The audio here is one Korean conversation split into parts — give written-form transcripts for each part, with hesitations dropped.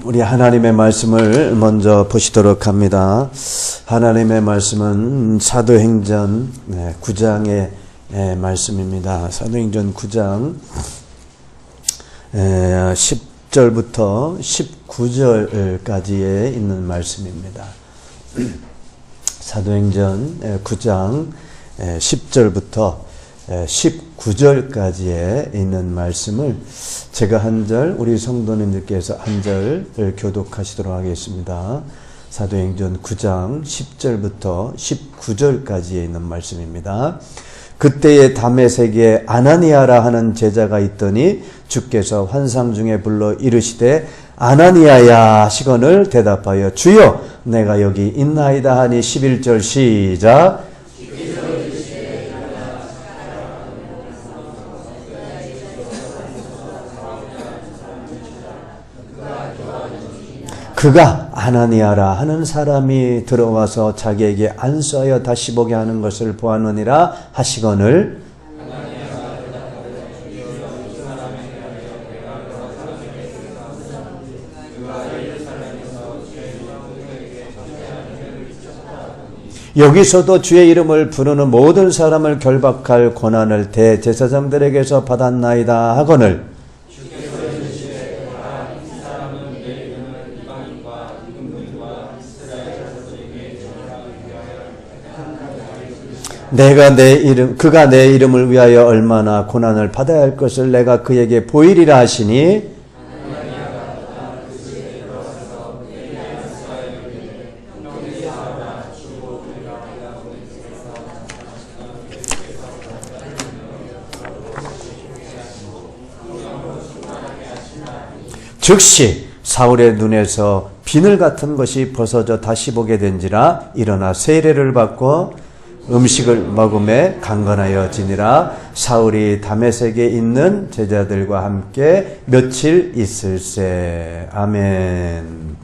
우리 하나님의 말씀을 먼저 보시도록 합니다. 하나님의 말씀은 사도행전 9장의 말씀입니다. 사도행전 9장 10절부터 19절까지에 있는 말씀입니다. 사도행전 9장 10절부터 19절까지에 있는 말씀을 제가 한 절, 우리 성도님들께서 한 절 교독하시도록 하겠습니다. 사도행전 9장 10절부터 19절까지에 있는 말씀입니다. 그때에 다메섹에 아나니아라 하는 제자가 있더니 주께서 환상 중에 불러 이르시되 아나니아야 하시거늘 대답하여 주여 내가 여기 있나이다 하니 11절 시작. 그가 아나니아라 하는 사람이 들어와서 자기에게 안수하여 다시 보게 하는 것을 보았느니라 하시거늘 여기서도 주의 이름을 부르는 모든 사람을 결박할 권한을 대제사장들에게서 받았나이다 하거늘 그가 내 이름을 위하여 얼마나 고난을 받아야 할 것을 내가 그에게 보이리라 하시니 즉시 사울의 눈에서 비늘 같은 것이 벗어져 다시 보게 된지라 일어나 세례를 받고 음식을 먹음에 강건하여 지니라. 사울이 다메섹에 있는 제자들과 함께 며칠 있을세. 아멘.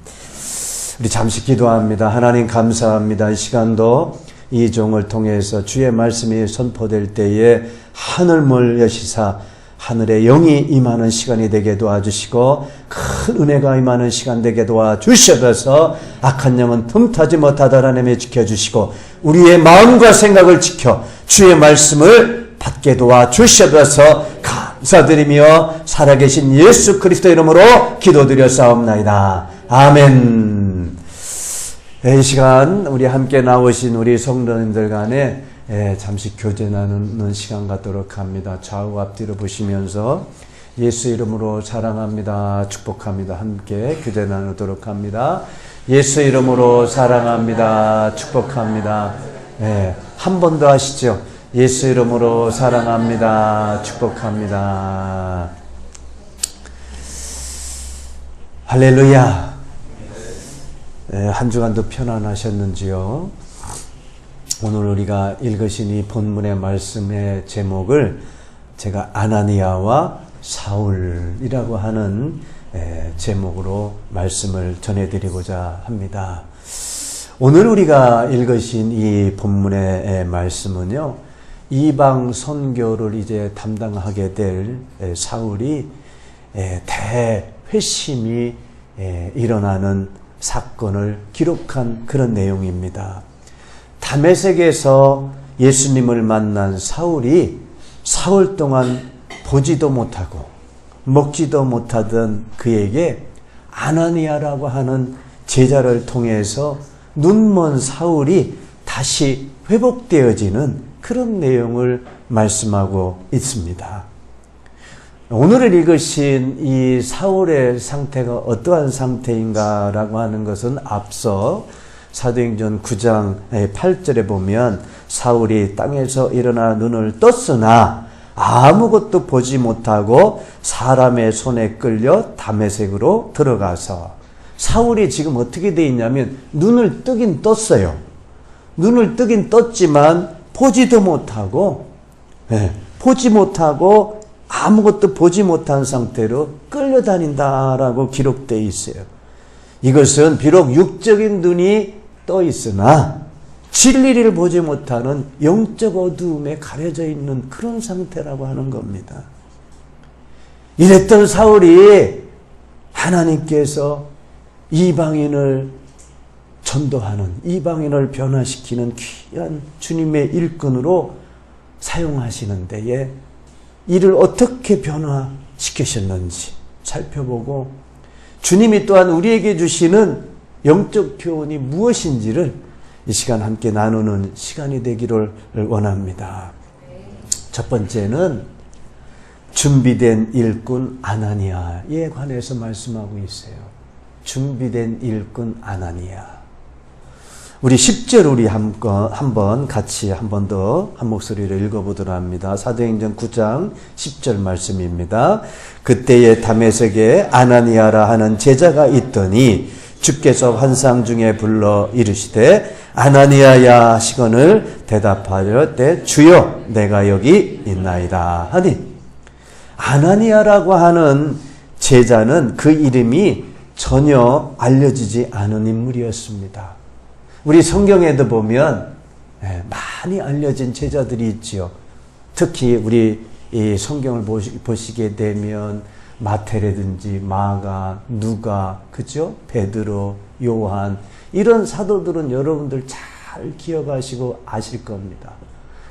우리 잠시 기도합니다. 하나님 감사합니다. 이 시간도 이 종을 통해서 주의 말씀이 선포될 때에 하늘물 여시사 하늘의 영이 임하는 시간이 되게 도와주시고 큰 은혜가 임하는 시간 되게 도와주셔서 악한 영은 틈타지 못하다 하나님이 지켜주시고 우리의 마음과 생각을 지켜 주의 말씀을 받게 도와주셔서 감사드리며 살아계신 예수 그리스도 이름으로 기도드렸사옵나이다. 아멘. 이 시간 우리 함께 나오신 우리 성도님들 간에 잠시 교제 나누는 시간 갖도록 합니다. 좌우 앞뒤로 보시면서 예수 이름으로 사랑합니다. 축복합니다. 함께 교제 나누도록 합니다. 예수 이름으로 사랑합니다. 축복합니다. 한 번 더 하시죠. 예수 이름으로 사랑합니다. 축복합니다. 할렐루야. 한 주간도 편안하셨는지요? 오늘 우리가 읽으신 이 본문의 말씀의 제목을 제가 아나니아와 사울이라고 하는 제목으로 말씀을 전해드리고자 합니다. 오늘 우리가 읽으신 이 본문의 말씀은요, 이방 선교를 이제 담당하게 될 사울이 대회심이 일어나는 사건을 기록한 그런 내용입니다. 다메섹에서 예수님을 만난 사울이 사흘 동안 보지도 못하고 먹지도 못하던 그에게 아나니아라고 하는 제자를 통해서 눈먼 사울이 다시 회복되어지는 그런 내용을 말씀하고 있습니다. 오늘 읽으신 이 사울의 상태가 어떠한 상태인가라고 하는 것은 앞서 사도행전 9장 8절에 보면 사울이 땅에서 일어나 눈을 떴으나 아무것도 보지 못하고 사람의 손에 끌려 다메섹으로 들어가서 사울이 지금 어떻게 되어 있냐면 눈을 뜨긴 떴어요. 눈을 뜨긴 떴지만 보지도 못하고 아무것도 보지 못한 상태로 끌려다닌다라고 기록되어 있어요. 이것은 비록 육적인 눈이 떠 있으나 진리를 보지 못하는 영적 어두움에 가려져 있는 그런 상태라고 하는 겁니다. 이랬던 사울이 하나님께서 이방인을 전도하는, 이방인을 변화시키는 귀한 주님의 일꾼으로 사용하시는 데에 이를 어떻게 변화시키셨는지 살펴보고, 주님이 또한 우리에게 주시는 영적 교훈이 무엇인지를 이 시간 함께 나누는 시간이 되기를 원합니다. 첫 번째는 준비된 일꾼 아나니아에 관해서 말씀하고 있어요. 준비된 일꾼 아나니아. 우리 10절 우리 한번 같이 한 번 더 한 목소리로 읽어보도록 합니다. 사도행전 9장 10절 말씀입니다. 그때에 다메섹에 아나니아라 하는 제자가 있더니 주께서 환상 중에 불러 이르시되 아나니아야 하시거늘 대답하였되 주여 내가 여기 있나이다 하니, 아나니아라고 하는 제자는 그 이름이 전혀 알려지지 않은 인물이었습니다. 우리 성경에도 보면 많이 알려진 제자들이 있지요. 특히 우리 이 성경을 보시게 되면 마태라든지 마가, 누가, 그죠? 베드로, 요한, 이런 사도들은 여러분들 잘 기억하시고 아실 겁니다.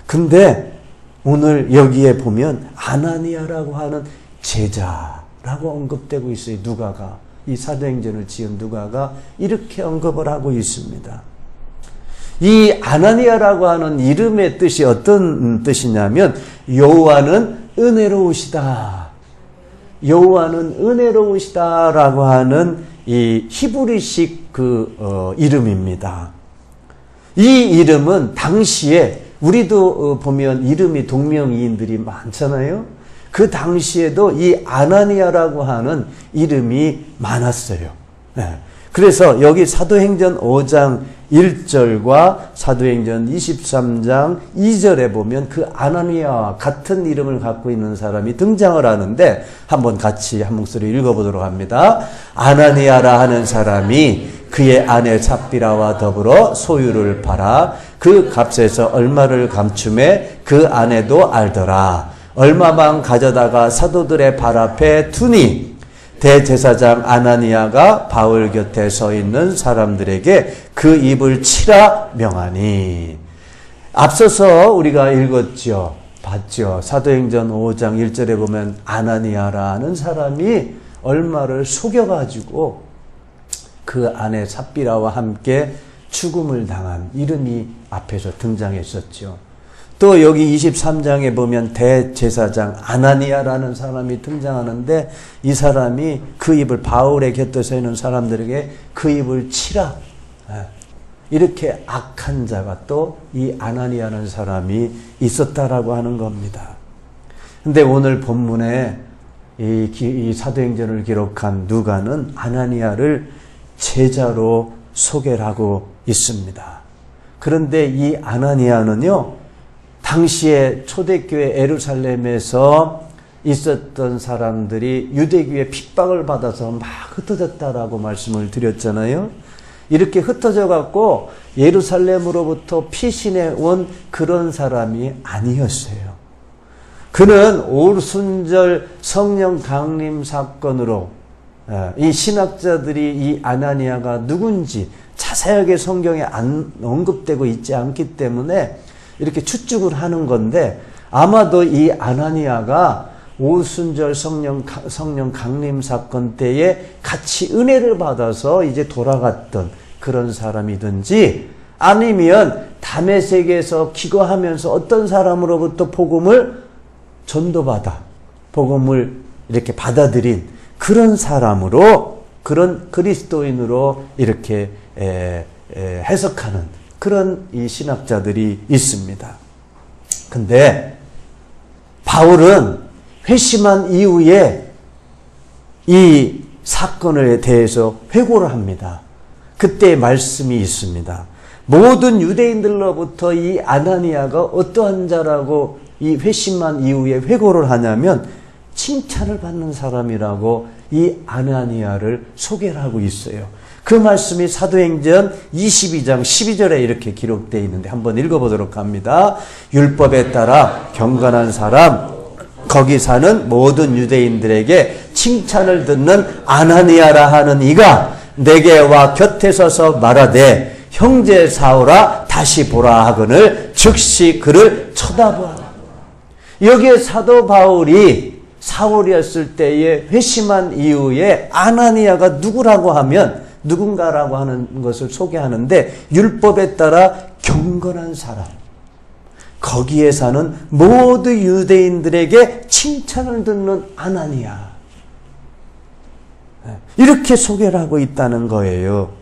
근데 오늘 여기에 보면 아나니아라고 하는 제자라고 언급되고 있어요. 누가가, 이 사도행전을 지은 누가가 이렇게 언급을 하고 있습니다. 이 아나니아라고 하는 이름의 뜻이 어떤 뜻이냐면 여호와는 은혜로우시다. 여호와는 은혜로우시다라고 하는 이 히브리식 이름입니다. 이 이름은 당시에 우리도 보면 이름이 동명이인들이 많잖아요. 그 당시에도 이 아나니아라고 하는 이름이 많았어요. 그래서 여기 사도행전 5장 1절과 사도행전 23장 2절에 보면 그 아나니아와 같은 이름을 갖고 있는 사람이 등장을 하는데, 한번 같이 한 목소리 읽어보도록 합니다. 아나니아라 하는 사람이 그의 아내 삽비라와 더불어 소유를 팔아 그 값에서 얼마를 감춤해 그 아내도 알더라. 얼마만 가져다가 사도들의 발 앞에 두니 대제사장 아나니아가 바울 곁에 서 있는 사람들에게 그 입을 치라 명하니. 앞서서 우리가 읽었죠. 봤죠. 사도행전 5장 1절에 보면 아나니아라는 사람이 얼마를 속여가지고 그 아내 삽비라와 함께 죽음을 당한 이름이 앞에서 등장했었죠. 또 여기 23장에 보면 대제사장 아나니아라는 사람이 등장하는데, 이 사람이 그 입을, 바울의 곁에 서 있는 사람들에게 그 입을 치라, 이렇게 악한 자가 또 이 아나니아라는 사람이 있었다라고 하는 겁니다. 근데 오늘 본문에 이 사도행전을 기록한 누가는 아나니아를 제자로 소개를 하고 있습니다. 그런데 이 아나니아는요, 당시에 초대교회 예루살렘에서 있었던 사람들이 유대교의 핍박을 받아서 막 흩어졌다라고 말씀을 드렸잖아요. 이렇게 흩어져 갖고 예루살렘으로부터 피신해 온 그런 사람이 아니었어요. 그는 오순절 성령 강림 사건으로 이 신학자들이 이 아나니아가 누군지 자세하게 성경에 안 언급되고 있지 않기 때문에 이렇게 추측을 하는 건데, 아마도 이 아나니아가 오순절 성령 강림 사건 때에 같이 은혜를 받아서 이제 돌아갔던 그런 사람이든지, 아니면 다메섹에서 기거하면서 어떤 사람으로부터 복음을 전도받아 복음을 이렇게 받아들인 그런 사람으로, 그런 그리스도인으로 이렇게 해석하는 그런 이 신학자들이 있습니다. 근데 바울은 회심한 이후에 이 사건에 대해서 회고를 합니다. 그때 말씀이 있습니다. 모든 유대인들로부터 이 아나니아가 어떠한 자라고 이 회심한 이후에 회고를 하냐면 칭찬을 받는 사람이라고 이 아나니아를 소개를 하고 있어요. 그 말씀이 사도행전 22장 12절에 이렇게 기록되어 있는데 한번 읽어보도록 합니다. 율법에 따라 경건한 사람, 거기 사는 모든 유대인들에게 칭찬을 듣는 아나니아라 하는 이가 내게 와 곁에 서서 말하되 형제 사울아 다시 보라 하거늘 즉시 그를 쳐다보아. 여기에 사도 바울이 사울이었을 때에 회심한 이후에 아나니아가 누구라고 하면 누군가라고 하는 것을 소개하는데 율법에 따라 경건한 사람, 거기에 사는 모든 유대인들에게 칭찬을 듣는 아나니아, 이렇게 소개를 하고 있다는 거예요.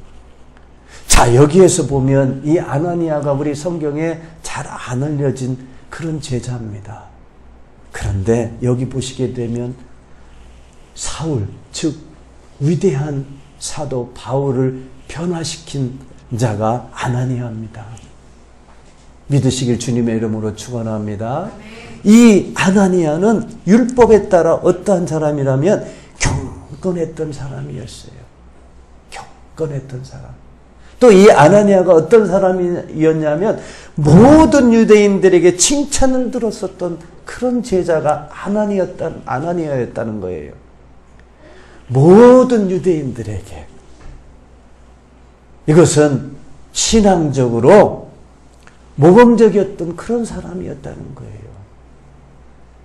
자, 여기에서 보면 이 아나니아가 우리 성경에 잘 안 알려진 그런 제자입니다. 그런데 여기 보시게 되면 사울, 즉 위대한 사도 바울을 변화시킨 자가 아나니아입니다. 믿으시길 주님의 이름으로 축원합니다. 이 아나니아는 율법에 따라 어떠한 사람이라면 경건했던 사람이었어요. 경건했던 사람. 또 이 아나니아가 어떤 사람이었냐면 모든 유대인들에게 칭찬을 들었었던 그런 제자가 아나니아였다는 거예요. 모든 유대인들에게. 이것은 신앙적으로 모범적이었던 그런 사람이었다는 거예요.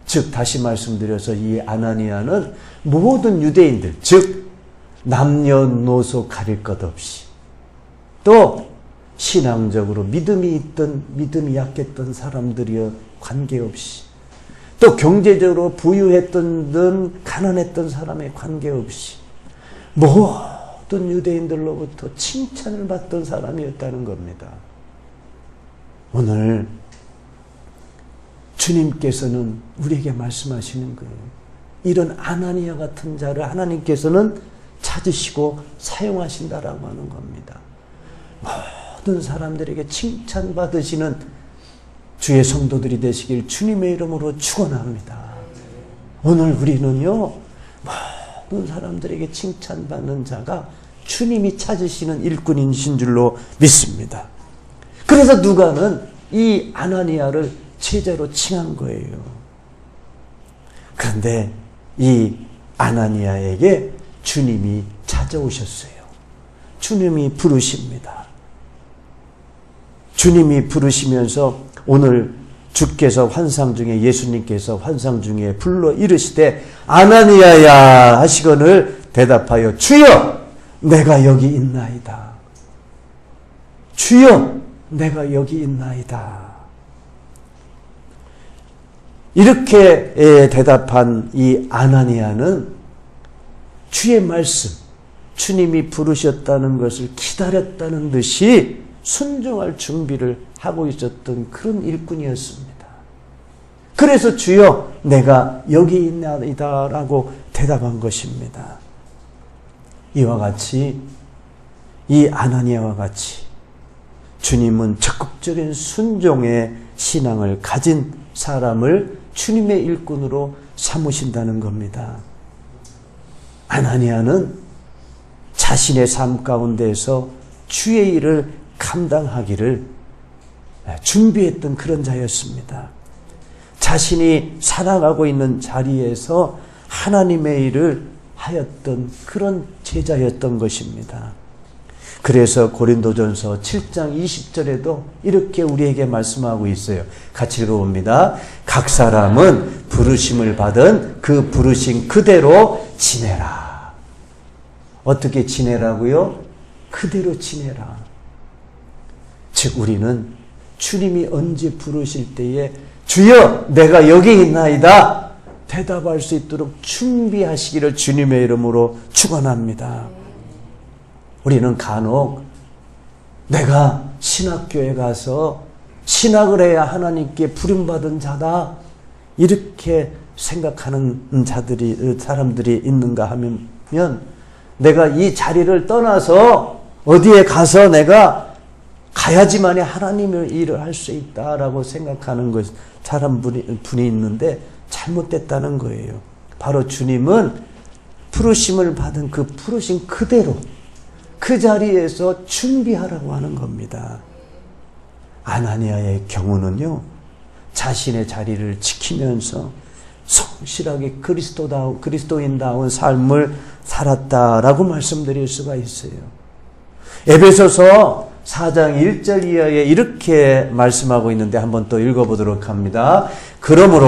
즉 다시 말씀드려서 이 아나니아는 모든 유대인들, 즉 남녀노소 가릴 것 없이, 또 신앙적으로 믿음이 있던 믿음이 약했던 사람들이여 관계없이, 또 경제적으로 부유했던 든 가난했던 사람에 관계없이 모든 유대인들로부터 칭찬을 받던 사람이었다는 겁니다. 오늘 주님께서는 우리에게 말씀하시는 거예요. 이런 아나니아 같은 자를 하나님께서는 찾으시고 사용하신다라고 하는 겁니다. 모든 사람들에게 칭찬받으시는 주의 성도들이 되시길 주님의 이름으로 축원합니다. 오늘 우리는요, 모든 사람들에게 칭찬받는 자가 주님이 찾으시는 일꾼이신 줄로 믿습니다. 그래서 누가는 이 아나니아를 제자로 칭한 거예요. 그런데 이 아나니아에게 주님이 찾아오셨어요. 주님이 부르십니다. 주님이 부르시면서 오늘 주께서 환상 중에, 예수님께서 환상 중에 불러 이르시되 아나니아야 하시거늘 대답하여 주여 내가 여기 있나이다. 주여 내가 여기 있나이다. 이렇게 대답한 이 아나니아는 주의 말씀, 주님이 부르셨다는 것을 기다렸다는 듯이 순종할 준비를 하고 있었던 그런 일꾼이었습니다. 그래서 주여 내가 여기 있나이다 라고 대답한 것입니다. 이와 같이, 이 아나니아와 같이 주님은 적극적인 순종의 신앙을 가진 사람을 주님의 일꾼으로 삼으신다는 겁니다. 아나니아는 자신의 삶 가운데서 주의 일을 감당하기를 준비했던 그런 자였습니다. 자신이 살아가고 있는 자리에서 하나님의 일을 하였던 그런 제자였던 것입니다. 그래서 고린도전서 7장 20절에도 이렇게 우리에게 말씀하고 있어요. 같이 읽어봅니다. 각 사람은 부르심을 받은 그 부르심 그대로 지내라. 어떻게 지내라고요? 그대로 지내라. 즉 우리는 주님이 언제 부르실 때에 주여 내가 여기 있나이다 대답할 수 있도록 준비하시기를 주님의 이름으로 축원합니다. 우리는 간혹 내가 신학교에 가서 신학을 해야 하나님께 부름받은 자다 이렇게 생각하는 사람들이 있는가 하면 내가 이 자리를 떠나서 어디에 가서 내가 가야지만이 하나님의 일을 할 수 있다라고 생각하는 분이 있는데 잘못됐다는 거예요. 바로 주님은 부르심을 받은 그 부르심 그대로 그 자리에서 준비하라고 하는 겁니다. 아나니아의 경우는요, 자신의 자리를 지키면서 성실하게 그리스도인다운 삶을 살았다라고 말씀드릴 수가 있어요. 에베소서 4장 1절 이하에 이렇게 말씀하고 있는데 한번 또 읽어보도록 합니다. 그러므로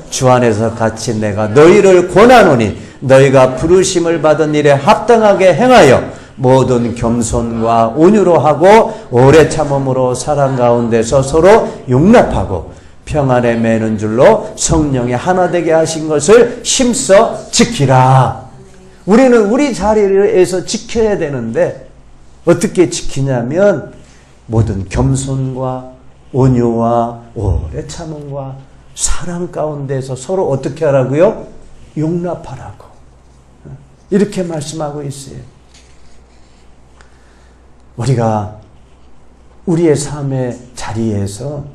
주 안에서 같이 내가 너희를 권하노니 너희가 부르심을 받은 일에 합당하게 행하여 모든 겸손과 온유로 하고 오래 참음으로 사랑 가운데서 서로 용납하고 평안에 매는 줄로 성령이 하나 되게 하신 것을 힘써 지키라. 우리는 우리 자리에서 지켜야 되는데 어떻게 지키냐면 모든 겸손과 온유와 오래 참음과 사랑 가운데서 서로 어떻게 하라고요? 용납하라고. 이렇게 말씀하고 있어요. 우리가 우리의 삶의 자리에서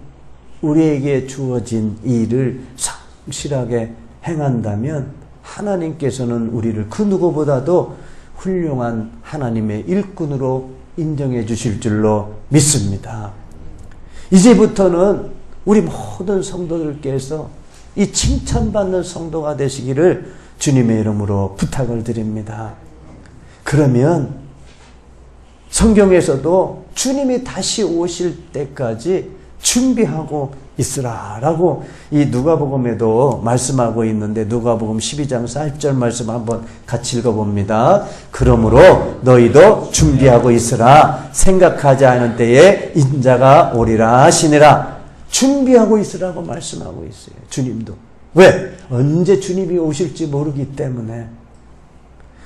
우리에게 주어진 일을 성실하게 행한다면 하나님께서는 우리를 그 누구보다도 훌륭한 하나님의 일꾼으로 인정해 주실 줄로 믿습니다. 이제부터는 우리 모든 성도들께서 이 칭찬받는 성도가 되시기를 주님의 이름으로 부탁을 드립니다. 그러면 성경에서도 주님이 다시 오실 때까지 준비하고 있으라라고 이 누가복음에도 말씀하고 있는데 누가복음 12장 4절 말씀 한번 같이 읽어봅니다. 그러므로 너희도 준비하고 있으라. 생각하지 않은 때에 인자가 오리라 하시니라. 준비하고 있으라고 말씀하고 있어요. 주님도. 왜? 언제 주님이 오실지 모르기 때문에.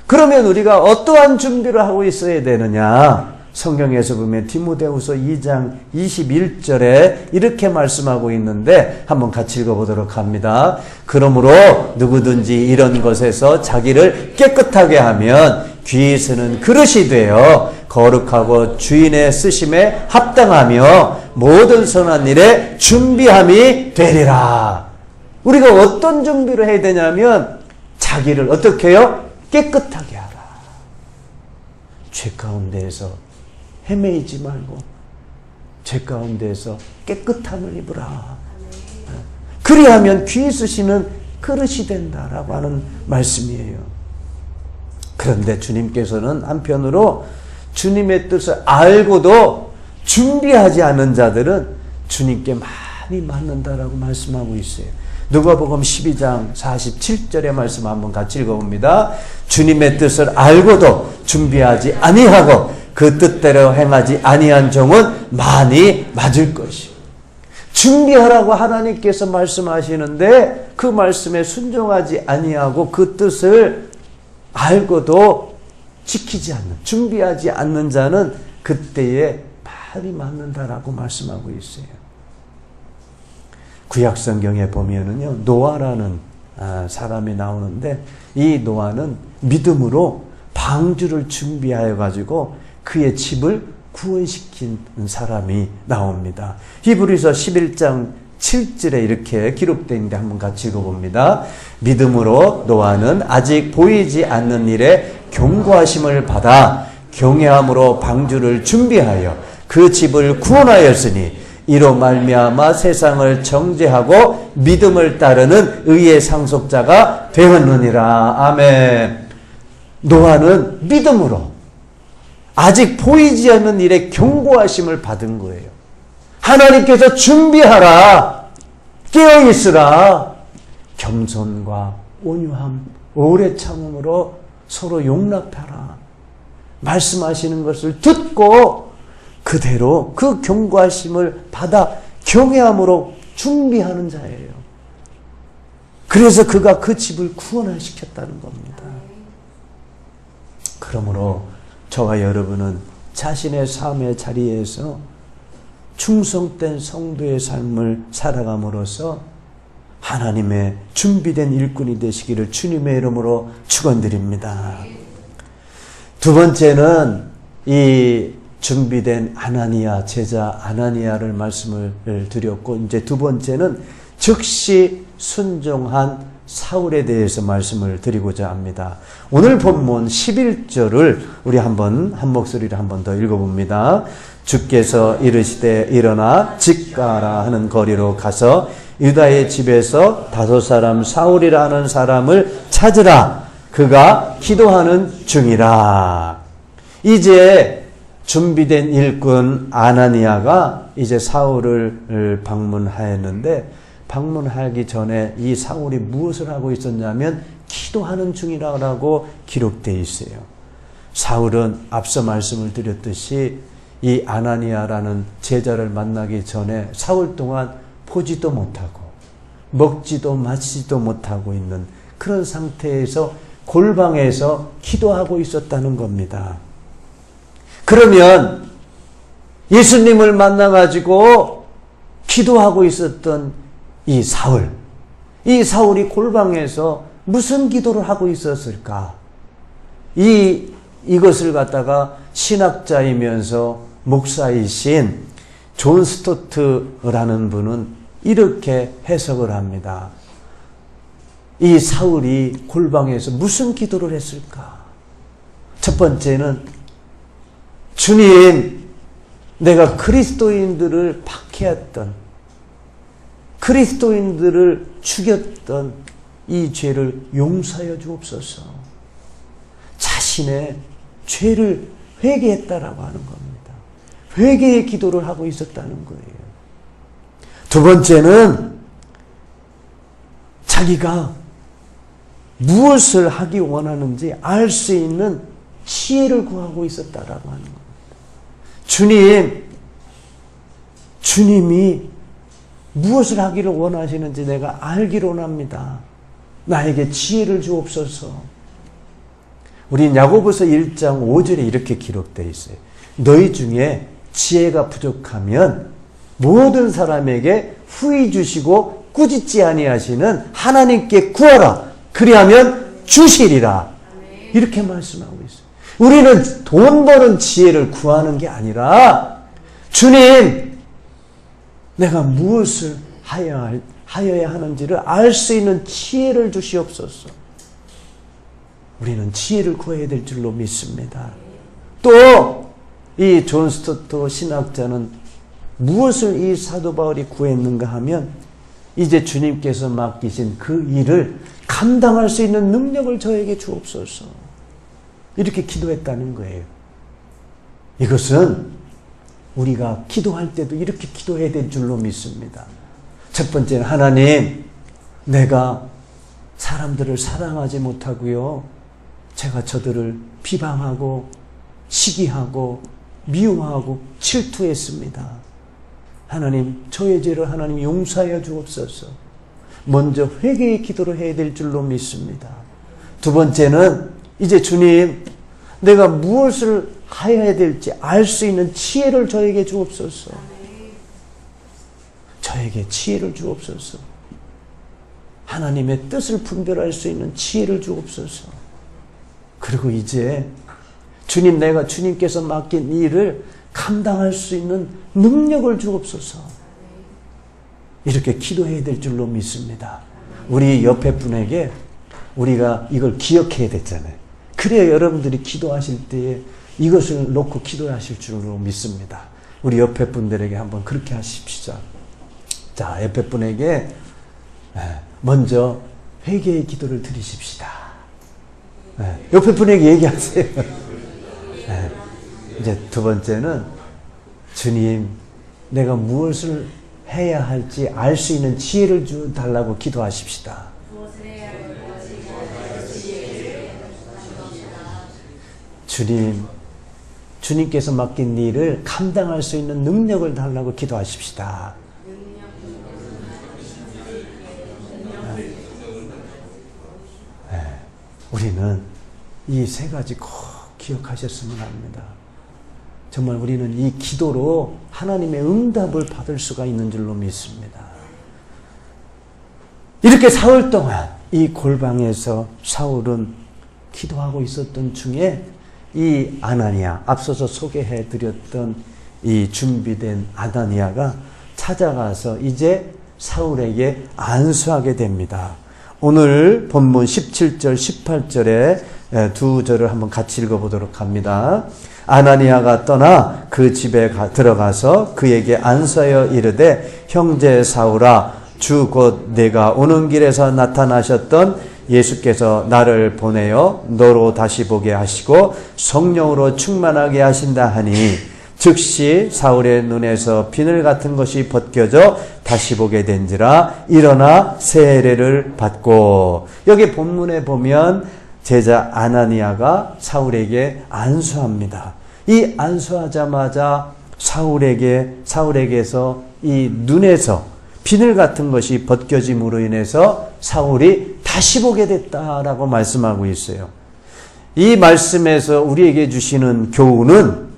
그러면 우리가 어떠한 준비를 하고 있어야 되느냐? 성경에서 보면 디모데후서 2장 21절에 이렇게 말씀하고 있는데 한번 같이 읽어보도록 합니다. 그러므로 누구든지 이런 것에서 자기를 깨끗하게 하면 귀에 쓰는 그릇이 되어 거룩하고 주인의 쓰심에 합당하며 모든 선한 일에 준비함이 되리라. 우리가 어떤 준비를 해야 되냐면 자기를 어떻게 해요? 깨끗하게 하라. 죄 가운데에서 헤매이지 말고 죄 가운데에서 깨끗함을 입으라. 그리하면 귀에 쓰시는 그릇이 된다라고 하는 말씀이에요. 그런데 주님께서는 한편으로 주님의 뜻을 알고도 준비하지 않은 자들은 주님께 많이 맞는다라고 말씀하고 있어요. 누가복음 12장 47절의 말씀 한번 같이 읽어봅니다. 주님의 뜻을 알고도 준비하지 아니하고 그 뜻대로 행하지 아니한 종은 많이 맞을 것이요. 준비하라고 하나님께서 말씀하시는데 그 말씀에 순종하지 아니하고 그 뜻을 알고도 지키지 않는, 준비하지 않는 자는 그때에 많이 맞는다라고 말씀하고 있어요. 구약성경에 보면은요, 노아라는 사람이 나오는데 이 노아는 믿음으로 방주를 준비하여 가지고 그의 집을 구원시킨 사람이 나옵니다. 히브리서 11장 7절에 이렇게 기록되어 있는데 한번 같이 읽어봅니다. 믿음으로 노아는 아직 보이지 않는 일에 경고하심을 받아 경외함으로 방주를 준비하여 그 집을 구원하였으니 이로 말미암아 세상을 정죄하고 믿음을 따르는 의의 상속자가 되었느니라. 아멘. 노아는 믿음으로 아직 보이지 않는 일에 경고하심을 받은 거예요. 하나님께서 준비하라. 깨어있으라. 겸손과 온유함, 오래 참음으로 서로 용납하라. 말씀하시는 것을 듣고 그대로 그 경고하심을 받아 경외함으로 준비하는 자예요. 그래서 그가 그 집을 구원시켰다는 겁니다. 그러므로 저와 여러분은 자신의 삶의 자리에서 충성된 성도의 삶을 살아감으로써 하나님의 준비된 일꾼이 되시기를 주님의 이름으로 축원드립니다. 두 번째는 이 준비된 아나니아, 제자 아나니아를 말씀을 드렸고, 이제 두 번째는 즉시 순종한 사울에 대해서 말씀을 드리고자 합니다. 오늘 본문 11절을 우리 한 목소리로 한 번 더 읽어봅니다. 주께서 이르시되 일어나 집 가라 하는 거리로 가서 유다의 집에서 5사람 사울이라 하는 사람을 찾으라. 그가 기도하는 중이라. 이제 준비된 일꾼 아나니아가 이제 사울을 방문하였는데, 방문하기 전에 이 사울이 무엇을 하고 있었냐면 기도하는 중이라고 기록되어 있어요. 사울은 앞서 말씀을 드렸듯이 이 아나니아라는 제자를 만나기 전에 사흘 동안 보지도 못하고 먹지도 마시지도 못하고 있는 그런 상태에서 골방에서 기도하고 있었다는 겁니다. 그러면 예수님을 만나가지고 기도하고 있었던 이 사울이 골방에서 무슨 기도를 하고 있었을까? 이것을 갖다가 신학자이면서 목사이신 존 스토트라는 분은 이렇게 해석을 합니다. 이 사울이 골방에서 무슨 기도를 했을까? 첫 번째는 주님, 내가 그리스도인들을 박해했던, 그리스도인들을 죽였던 이 죄를 용서하여 주옵소서. 자신의 죄를 회개했다라고 하는 겁니다. 회개의 기도를 하고 있었다는 거예요. 두 번째는 자기가 무엇을 하기 원하는지 알 수 있는 지혜를 구하고 있었다라고 하는 겁니다. 주님이 무엇을 하기를 원하시는지 내가 알기를 원합니다. 나에게 지혜를 주옵소서. 우리 야고보서 1장 5절에 이렇게 기록되어 있어요. 너희 중에 지혜가 부족하면 모든 사람에게 후히 주시고 꾸짖지 아니하시는 하나님께 구하라. 그리하면 주시리라. 이렇게 말씀하고 있어요. 우리는 돈 버는 지혜를 구하는 게 아니라 주님, 내가 무엇을 하여야 하는지를 알 수 있는 지혜를 주시옵소서. 우리는 지혜를 구해야 될 줄로 믿습니다. 또 이 존 스토트 신학자는 무엇을 이 사도 바울이 구했는가 하면 이제 주님께서 맡기신 그 일을 감당할 수 있는 능력을 저에게 주옵소서. 이렇게 기도했다는 거예요. 이것은 우리가 기도할 때도 이렇게 기도해야 될 줄로 믿습니다. 첫 번째는 하나님, 내가 사람들을 사랑하지 못하고요, 제가 저들을 비방하고 시기하고 미워하고 질투했습니다. 하나님, 저의 죄를 하나님 용서하여 주옵소서. 먼저 회개의 기도를 해야 될 줄로 믿습니다. 두 번째는 이제 주님, 내가 무엇을 해야 될지 알 수 있는 지혜를 저에게 주옵소서. 저에게 지혜를 주옵소서. 하나님의 뜻을 분별할 수 있는 지혜를 주옵소서. 그리고 이제 주님, 내가 주님께서 맡긴 일을 감당할 수 있는 능력을 주옵소서. 이렇게 기도해야 될 줄로 믿습니다. 우리 옆에 분에게 우리가 이걸 기억해야 됐잖아요. 그래야 여러분들이 기도하실 때에 이것을 놓고 기도하실 줄로 믿습니다. 우리 옆에 분들에게 한번 그렇게 하십시오. 자, 옆에 분에게 먼저 회개의 기도를 드리십시다. 옆에 분에게 얘기하세요. 이제 두 번째는 주님, 내가 무엇을 해야 할지 알 수 있는 지혜를 달라고 기도하십시다. 주님께서 맡긴 일을 감당할 수 있는 능력을 달라고 기도하십시다. 우리는 이 세 가지 꼭 기억하셨으면 합니다. 정말 우리는 이 기도로 하나님의 응답을 받을 수가 있는 줄로 믿습니다. 이렇게 사흘 동안 이 골방에서 사울은 기도하고 있었던 중에 이 아나니아, 앞서서 소개해 드렸던 이 준비된 아나니아가 찾아가서 이제 사울에게 안수하게 됩니다. 오늘 본문 17절, 18절에 두 절을 한번 같이 읽어보도록 합니다. 아나니아가 떠나 그 집에 들어가서 그에게 안수하여 이르되, 형제 사울아, 주 곧 내가 오는 길에서 나타나셨던 예수께서 나를 보내어 너로 다시 보게 하시고 성령으로 충만하게 하신다 하니 즉시 사울의 눈에서 비늘 같은 것이 벗겨져 다시 보게 된지라. 일어나 세례를 받고. 여기 본문에 보면 제자 아나니아가 사울에게 안수합니다. 이 안수하자마자 사울에게서 이 눈에서 비늘 같은 것이 벗겨짐으로 인해서 사울이 다시 보게 됐다라고 말씀하고 있어요. 이 말씀에서 우리에게 주시는 교훈은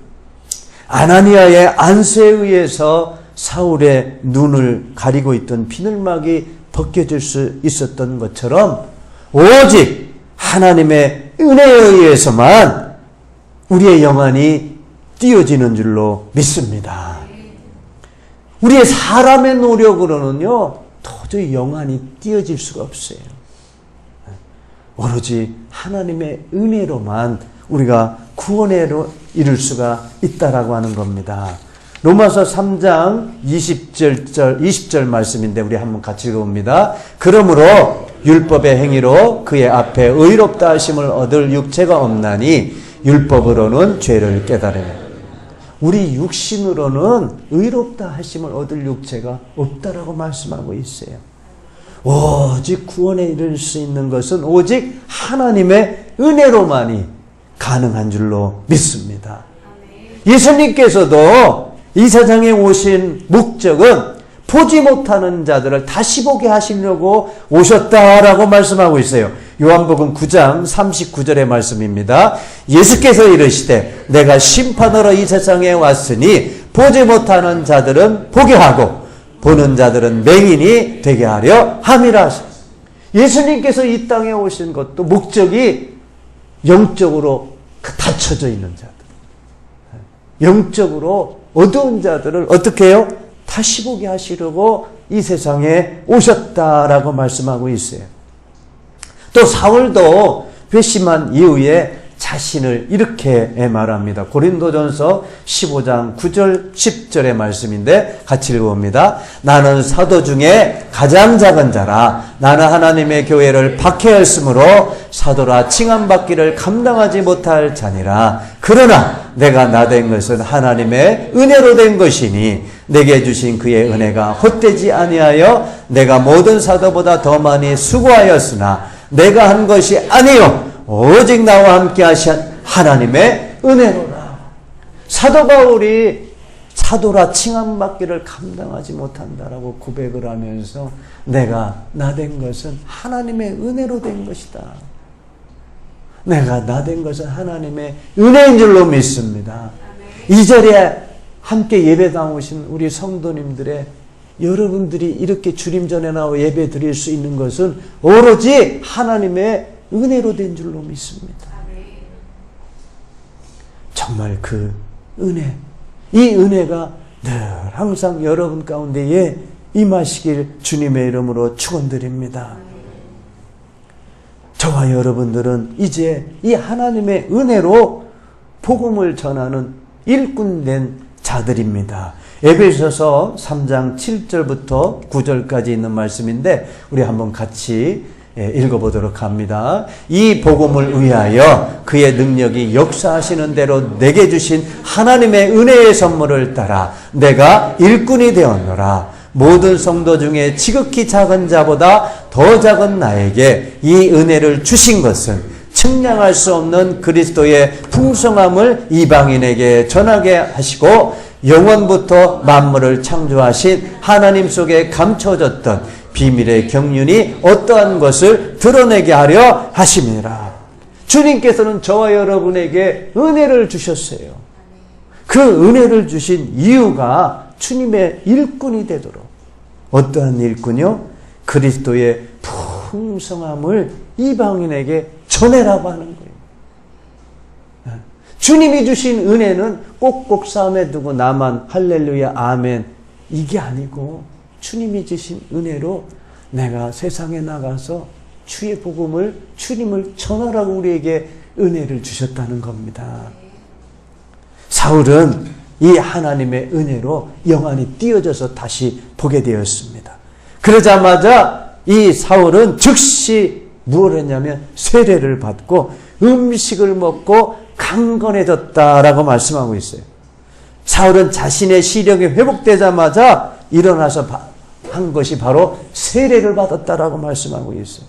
아나니아의 안수에 의해서 사울의 눈을 가리고 있던 비늘막이 벗겨질 수 있었던 것처럼 오직 하나님의 은혜에 의해서만 우리의 영안이 띄어지는 줄로 믿습니다. 우리의 사람의 노력으로는요, 도저히 영안이 띄어질 수가 없어요. 오로지 하나님의 은혜로만 우리가 구원에 이룰 수가 있다라고 하는 겁니다. 로마서 3장 20절 말씀인데 우리 한번 같이 읽어봅니다. 그러므로 율법의 행위로 그의 앞에 의롭다 하심을 얻을 육체가 없나니 율법으로는 죄를 깨달으며. 우리 육신으로는 의롭다 하심을 얻을 육체가 없다라고 말씀하고 있어요. 오직 구원에 이를 수 있는 것은 오직 하나님의 은혜로만이 가능한 줄로 믿습니다. 예수님께서도 이 세상에 오신 목적은 보지 못하는 자들을 다시 보게 하시려고 오셨다라고 말씀하고 있어요. 요한복음 9장 39절의 말씀입니다. 예수께서 이르시되 내가 심판하러 이 세상에 왔으니 보지 못하는 자들은 보게 하고 보는 자들은 맹인이 되게 하려 함이라. 예수님께서 이 땅에 오신 것도 목적이 영적으로 닫혀져 있는 자들, 영적으로 어두운 자들을 어떻게 해요? 다시 보게 하시려고 이 세상에 오셨다라고 말씀하고 있어요. 또 사울도 회심한 이후에 자신을 이렇게 말합니다. 고린도전서 15장 9절 10절의 말씀인데 같이 읽어봅니다. 나는 사도 중에 가장 작은 자라. 나는 하나님의 교회를 박해하였으므로 사도라 칭함받기를 감당하지 못할 자니라. 그러나 내가 나된 것은 하나님의 은혜로 된 것이니 내게 주신 그의 은혜가 헛되지 아니하여 내가 모든 사도보다 더 많이 수고하였으나 내가 한 것이 아니요 오직 나와 함께 하신 하나님의 은혜로라. 사도 바울이 사도라 칭함받기를 감당하지 못한다라고 고백을 하면서 내가 나된 것은 하나님의 은혜로 된 것이다. 내가 나된 것은 하나님의 은혜인 줄로 믿습니다. 이 자리에 함께 예배 나오신 우리 성도님들의 여러분들이 이렇게 주님 전에 나와 예배 드릴 수 있는 것은 오로지 하나님의 은혜로 된 줄로 믿습니다. 정말 그 은혜, 이 은혜가 늘 항상 여러분 가운데에 임하시길 주님의 이름으로 축원드립니다. 저와 여러분들은 이제 이 하나님의 은혜로 복음을 전하는 일꾼된 자들입니다. 에베소서 3장 7절부터 9절까지 있는 말씀인데 우리 한번 같이 읽어보도록 합니다. 이 복음을 위하여 그의 능력이 역사하시는 대로 내게 주신 하나님의 은혜의 선물을 따라 내가 일꾼이 되었노라. 모든 성도 중에 지극히 작은 자보다 더 작은 나에게 이 은혜를 주신 것은 측량할 수 없는 그리스도의 풍성함을 이방인에게 전하게 하시고 영원부터 만물을 창조하신 하나님 속에 감춰졌던 비밀의 경륜이 어떠한 것을 드러내게 하려 하심이라. 주님께서는 저와 여러분에게 은혜를 주셨어요. 그 은혜를 주신 이유가 주님의 일꾼이 되도록. 어떠한 일꾼이요? 그리스도의 풍성함을 이방인에게 전해라고 하는 거예요. 주님이 주신 은혜는 꼭꼭 싸움에 두고 나만 할렐루야 아멘 이게 아니고 주님이 주신 은혜로 내가 세상에 나가서 주의 복음을 주님을 전하라고 우리에게 은혜를 주셨다는 겁니다. 사울은 이 하나님의 은혜로 영안이 띄어져서 다시 보게 되었습니다. 그러자마자 이 사울은 즉시 무엇을 했냐면 세례를 받고 음식을 먹고 강건해졌다라고 말씀하고 있어요. 사울은 자신의 시력이 회복되자마자 일어나서 한 것이 바로 세례를 받았다라고 말씀하고 있어요.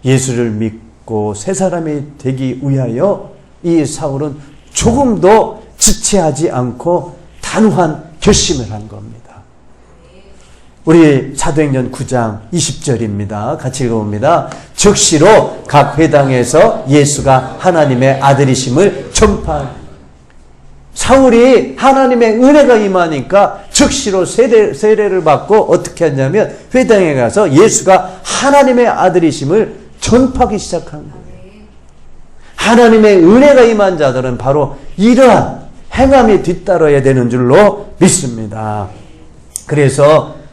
예수를 믿고 새 사람이 되기 위하여 이 사울은 조금도 지체하지 않고 단호한 결심을 한 겁니다. 우리 사도행전 9장 20절입니다. 같이 읽어봅니다. 즉시로 각 회당에서 예수가 하나님의 아들이심을 전파한 사울이 하나님의 은혜가 임하니까 즉시로 세례를 받고 어떻게 했냐면 회당에 가서 예수가 하나님의 아들이심을 전파하기 시작한 거예요. 하나님의 은혜가 임한 자들은 바로 이러한 행함이 뒤따라야 되는 줄로 믿습니다. 그래서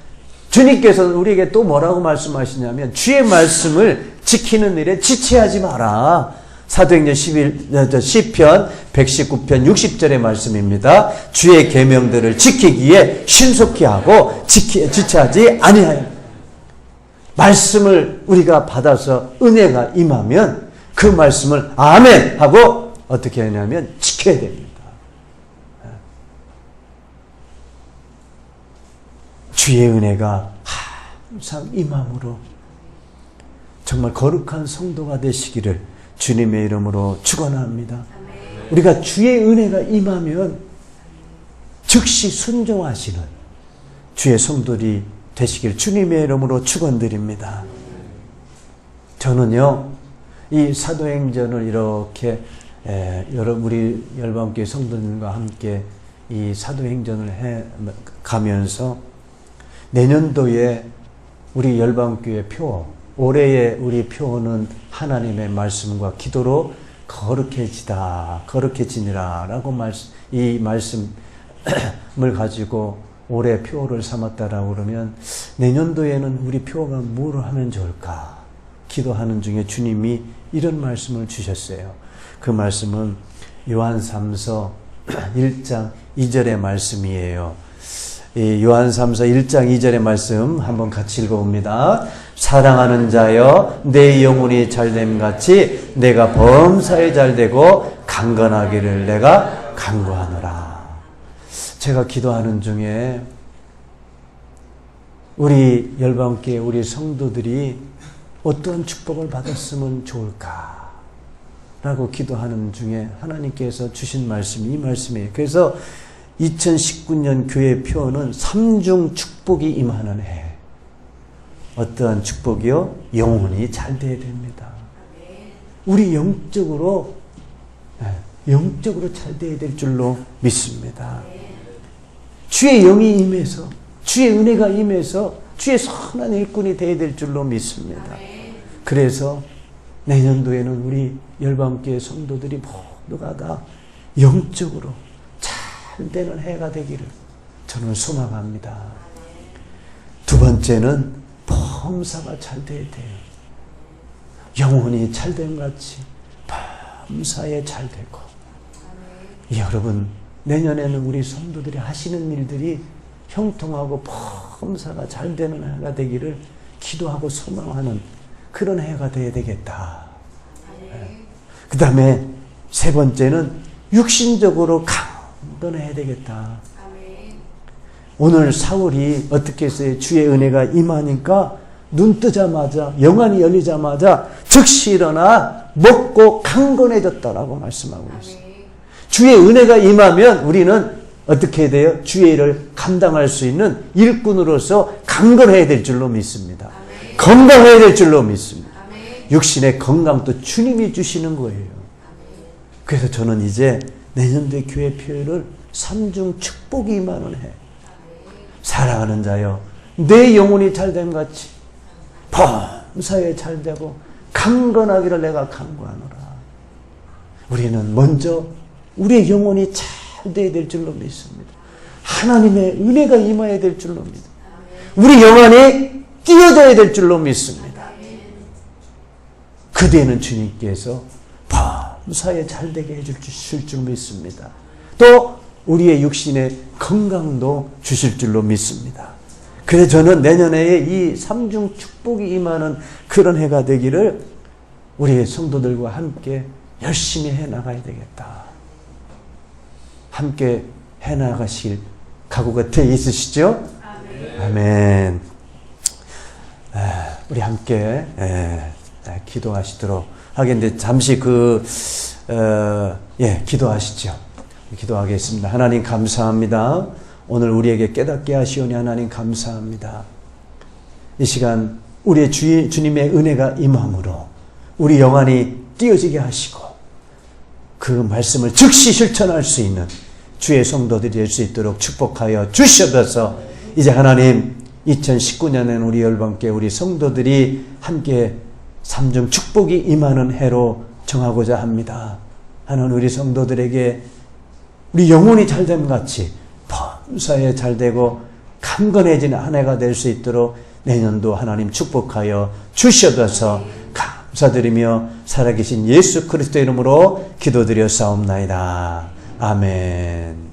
주님께서는 우리에게 또 뭐라고 말씀하시냐면 주의 말씀을 지키는 일에 지체하지 마라. 사도행전 10편 119편 60절의 말씀입니다. 주의 계명들을 지키기에 신속히 하고 지체하지 아니하여. 말씀을 우리가 받아서 은혜가 임하면 그 말씀을 아멘 하고 어떻게 하냐면 지켜야 됩니다. 주의 은혜가 항상 임함으로 정말 거룩한 성도가 되시기를 주님의 이름으로 축원합니다. 우리가 주의 은혜가 임하면 즉시 순종하시는 주의 성도들이 되시길 주님의 이름으로 축원드립니다. 저는요 이 사도행전을 이렇게 우리 열방교회 성도들과 함께 이 사도행전을 해 가면서 내년도에 우리 열방교회 표, 올해의 우리 표는 하나님의 말씀과 기도로 거룩해지니라 라고 이 말씀을 가지고 올해 표를 삼았다라고 그러면 내년도에는 우리 표가 뭘 하면 좋을까 기도하는 중에 주님이 이런 말씀을 주셨어요. 그 말씀은 요한3서 1장 2절의 말씀이에요. 이 요한3서 1장 2절의 말씀 한번 같이 읽어봅니다. 사랑하는 자여 내 영혼이 잘됨 같이 내가 범사에 잘되고 강건하기를 내가 간구하노라. 제가 기도하는 중에 우리 열방교회 우리 성도들이 어떤 축복을 받았으면 좋을까 라고 기도하는 중에 하나님께서 주신 말씀이 이 말씀이에요. 그래서 2019년 교회 표어는 3중 축복이 임하는 해. 어떠한 축복이요? 영혼이 잘 돼야 됩니다. 우리 영적으로 잘 돼야 될 줄로 믿습니다. 주의 영이 임해서 주의 은혜가 임해서 주의 선한 일꾼이 돼야 될 줄로 믿습니다. 그래서 내년도에는 우리 열방교회 성도들이 모두가 다 영적으로 되는 해가 되기를 저는 소망합니다. 두 번째는 범사가 잘 돼야 돼요. 영혼이 잘됨 같이 범사에 잘 되고 여러분 내년에는 우리 성도들이 하시는 일들이 형통하고 범사가 잘 되는 해가 되기를 기도하고 소망하는 그런 해가 되어야 되겠다. 그 다음에 세 번째는 육신적으로 강건해야 되겠다. 오늘 사울이 어떻게 했어요? 주의 은혜가 임하니까 눈 뜨자마자 영안이 열리자마자 즉시 일어나 먹고 강건해졌다라고 말씀하고 있어요. 주의 은혜가 임하면 우리는 어떻게 해야 돼요? 주의 일을 감당할 수 있는 일꾼으로서 강건해야 될 줄로 믿습니다. 건강해야 될 줄로 믿습니다. 육신의 건강도 주님이 주시는 거예요. 그래서 저는 이제 내년도의 교회 표를 3중 축복이 임하는 해. 사랑하는 자여 내 영혼이 잘됨 같이 범사에 잘되고 강건하기를 내가 간구하노라. 우리는 먼저 우리의 영혼이 잘 돼야 될 줄로 믿습니다. 하나님의 은혜가 임해야 될 줄로 믿습니다. 우리 영혼이 뛰어져야 될 줄로 믿습니다. 그대는 주님께서 범사에 잘되게 해주실 줄 믿습니다. 또 우리의 육신의 건강도 주실 줄로 믿습니다. 그래 저는 내년에 이 삼중 축복이 임하는 그런 해가 되기를 우리 성도들과 함께 열심히 해나가야 되겠다. 함께 해나가실 각오가 돼 있으시죠? 아멘. 우리 함께 기도하시도록 하겠는데 잠시 기도하시죠. 기도하겠습니다. 하나님 감사합니다. 오늘 우리에게 깨닫게 하시오니 하나님 감사합니다. 이 시간 우리의 주님의 은혜가 임함으로 우리 영안이 띄어지게 하시고 그 말씀을 즉시 실천할 수 있는 주의 성도들이 될 수 있도록 축복하여 주셔서 이제 하나님 2019년에는 우리 열방께 우리 성도들이 함께 삼중 축복이 임하는 해로 정하고자 합니다. 하나님 우리 성도들에게 우리 영혼이 잘됨 같이 범사에 잘되고 강건해지는 한 해가 될 수 있도록 내년도 하나님 축복하여 주셔서 감사드리며 살아계신 예수 그리스도 이름으로 기도드려 싸움나이다. 아멘.